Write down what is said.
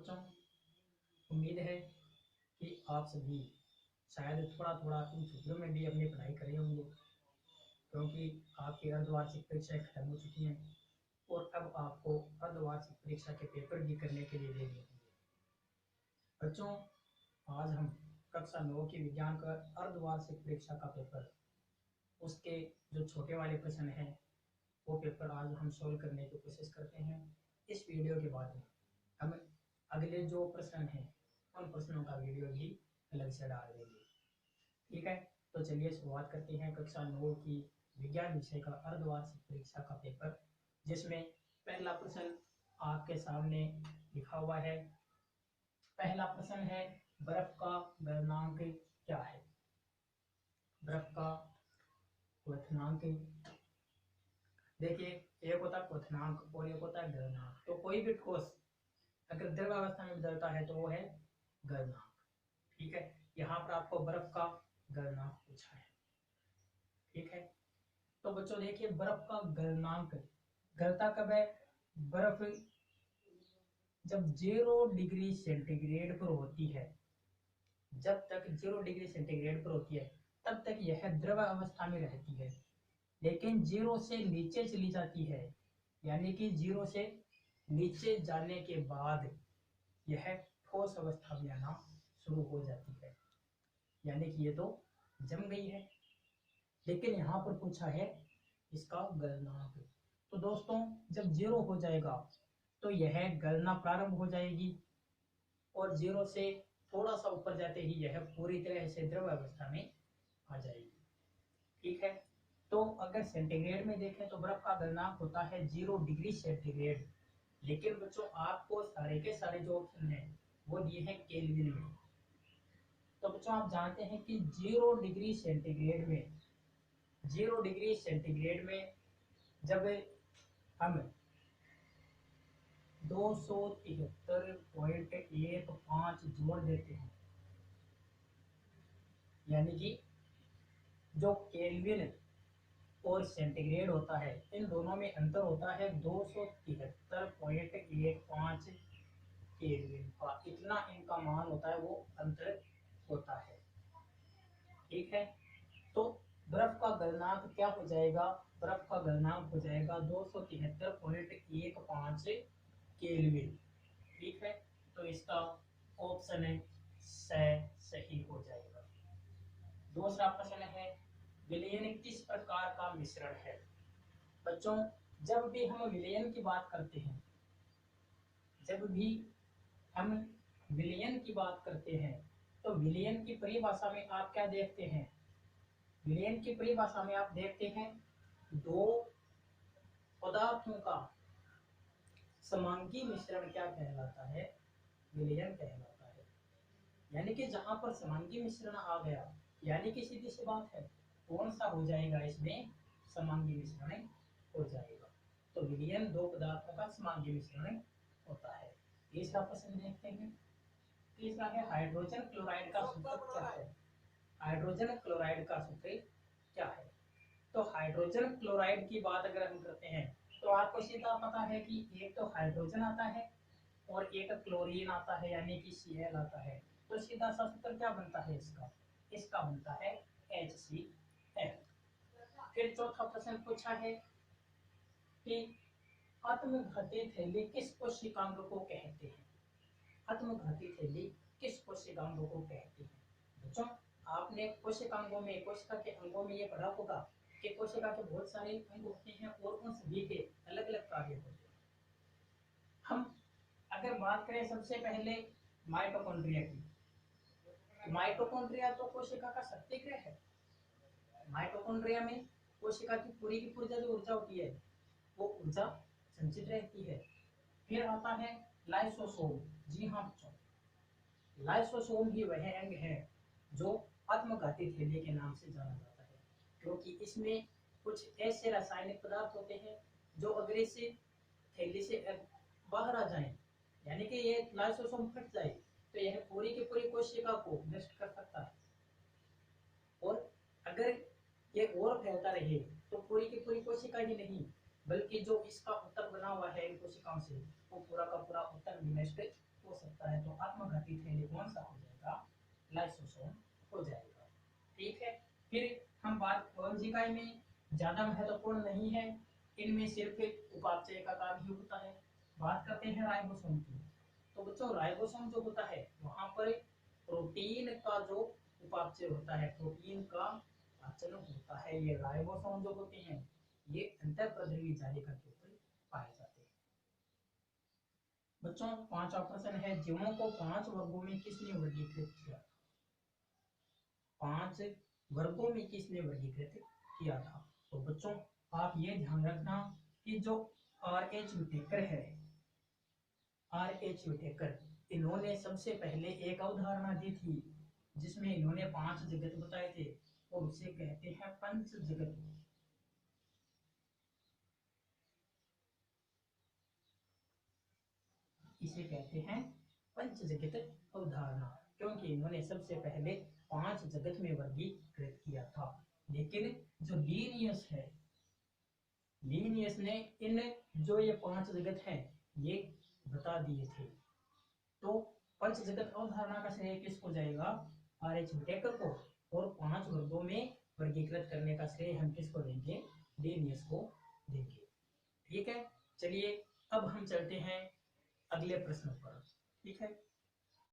बच्चों, उम्मीद है कि आप सभी शायद थोड़ा थोड़ा इन छुट्टियों में भी अपनी पढ़ाई कर रहे होंगे, क्योंकि आपकी अर्धवार्षिक परीक्षाएं खत्म हो चुकी हैं और अब आपको अर्धवार्षिक परीक्षा के पेपर भी करने के लिए दे दिए होंगे। बच्चों, आज हम कक्षा 9 की विज्ञान का अर्धवार्षिक परीक्षा का पेपर, उसके जो छोटे वाले प्रश्न हैं वो पेपर आज हम सोल्व करने की कोशिश करते हैं। इस वीडियो के बाद में हम अगले जो प्रश्न हैं उन प्रश्नों का वीडियो भी अलग से डाल देंगे। ठीक है, तो चलिए शुरुआत करते हैं कक्षा 9 की विज्ञान विषय का अर्धवार्षिक परीक्षा का पेपर, जिसमें पहला प्रश्न आपके सामने लिखा हुआ है। पहला प्रश्न है, बर्फ का गलनांक क्या है? बर्फ का क्वथनांक, देखिए एक होता है क्वथनांक और एक होता है गलनांक। तो कोई भी ठोस अगर द्रव अवस्था में बदलता है तो वो है गलनांक। ठीक है, यहाँ पर आपको बर्फ का गलनांक पूछा है। ठीक है, तो बच्चों देखिए बर्फ का गलनांक गलता कब है? बर्फ जब 0 डिग्री सेंटीग्रेड पर होती है, जब तक 0 डिग्री सेंटीग्रेड पर होती है तब तक यह द्रव अवस्था में रहती है। लेकिन 0 से नीचे चली जाती है, यानी कि 0 से नीचे जाने के बाद यह ठोस अवस्था में आना शुरू हो जाती है, यानी कि ये तो जम गई है। लेकिन यहाँ पर पूछा है इसका गलनांक। तो दोस्तों जब 0 हो जाएगा तो यह गलना प्रारंभ हो जाएगी और 0 से थोड़ा सा ऊपर जाते ही यह पूरी तरह से द्रव अवस्था में आ जाएगी। ठीक है, तो अगर सेंटीग्रेड में देखें तो बर्फ का गलनांक होता है 0 डिग्री सेंटीग्रेड। लेकिन बच्चों आपको सारे के सारे जो ऑप्शन हैं वो दिए हैं केल्विन में। तो बच्चों आप जानते हैं कि 0 डिग्री सेंटीग्रेड में जब हम 273.15 जोड़ देते हैं, यानी कि जो केल्विन और सेंटीग्रेड होता है इन दोनों में अंतर होता है 273.15 केल्विन का, इतना इनका मान होता है, वो अंतर होता है। ठीक है, तो बर्फ का गलनांक क्या हो जाएगा? बर्फ का गलनांक हो जाएगा 273.15 केल्विन। ठीक है, तो इसका ऑप्शन है सही हो जाएगा। दूसरा प्रश्न है, विलयन किस प्रकार का मिश्रण है? बच्चों जब भी हम विलयन की बात करते हैं, जब भी हम विलयन की बात करते हैं तो विलयन की परिभाषा में आप क्या देखते हैं? विलयन की परिभाषा में आप देखते हैं दो पदार्थों का समांगी मिश्रण क्या कहलाता है? विलयन कहलाता है। यानी कि जहां पर समांगी मिश्रण आ गया, यानी कि सीधी सी बात है, कौन सा हो जाएगा? इसमें समांगी मिश्रण हो जाएगा। तो विलयन दो पदार्थों का समांगी मिश्रण होता है। तीसरा प्रश्न देखते हैं। तीसरा है, हाइड्रोजन क्लोराइड का सूत्र क्या है? हाइड्रोजन क्लोराइड का सूत्र क्या है? तो हाइड्रोजन क्लोराइड की बात अगर हम करते हैं तो आपको सीधा पता है कि एक तो हाइड्रोजन आता है और एक क्लोरीन आता है, यानी कि Cl आता है। तो सीधा सा सूत्र क्या बनता है इसका? इसका बनता है HCl। फिर चौथा प्रश्न पूछा है कि आत्मघाती थैली किस कोशिकांग को कहते हैं? आत्मघाती थैली किस कोशिकांग को कहते हैं? बच्चों आपने कोशिकांगों में, कोशिका के अंगों में ये पढ़ा होगा कि कोशिका के बहुत सारे अंग होते हैं और उन सभी के अलग अलग कार्य होते हैं। हम अगर बात करें सबसे पहले माइटोकॉन्ड्रिया की, माइटोकॉन्ड्रिया तो कोशिका का शक्ति गृह है। माइटोकॉन्ड्रिया में कोशिका की पूरी जो ऊर्जा होती है वो ऊर्जा संचित रहती है। फिर आता है लाइसोसोम। जी हाँ बच्चों, लाइसोसोम ही वह अंग है जो आत्मघाती थैली के नाम से जाना जाता है, क्योंकि इसमें कुछ ऐसे रासायनिक पदार्थ होते हैं जो अगर इस थैली से बाहर आ जाएं, यानी कि ये लाइसोसोम फट जाए तो यह पूरी की पूरी कोशिका को नष्ट कर सकता है। और अगर ये और फैलता रहे तो पूरी की पूरी कोशिका ही नहीं, बल्कि जो इसका उत्तक बना हुआ है इन कोशिकाओं से, वो पूरा का पूरा उत्तक भी नष्ट हो सकता है, तो आत्मघाती थैली कौन सा हो जाएगा, लाइसोसोम हो जाएगा। ठीक है, फिर हम बात कोशिकाएं में ज्यादा महत्वपूर्ण नहीं है, इनमें सिर्फ उपापचय का काम ही होता है। बात करते हैं राइबोसोम की। तो बच्चों राइबोसोम जो होता है वहां पर प्रोटीन का जो उपापचय होता है, प्रोटीन का पाचन होता है। ये राइबोसोम जो होते हैं ये अंतःप्रद्रवी जालिका के ऊपर पाए जाते हैं। बच्चों 5वां प्रश्न है, जीवों को 5 वर्गों में किसने वर्गीकृत किया? 5 वर्गों में किसने वर्गीकृत किया था? तो बच्चों आप ये ध्यान रखना कि जो R.H. विटेकर है, R.H. विटेकर, इन्होंने सबसे पहले एक अवधारणा दी थी जिसमें इन्होंने 5 जगत बताए थे और उसे कहते हैं पंच जगत। इसे कहते हैं पंच जगत अवधारणा, क्योंकि इन्होंने सबसे पहले 5 जगत में वर्गीकृत किया था। लेकिन जो लीनियस है, लीनियस ने इन जो ये 5 जगत हैं ये बता दिए थे। तो पंच जगत अवधारणा का श्रेय किसको जाएगा? R.H. विटेकर को। और 5 वर्गों में वर्गीकृत करने का श्रेय हम किसको देंगे? लीनियस को देंगे। ठीक है, चलिए अब हम चलते हैं अगले प्रश्न पर। ठीक है,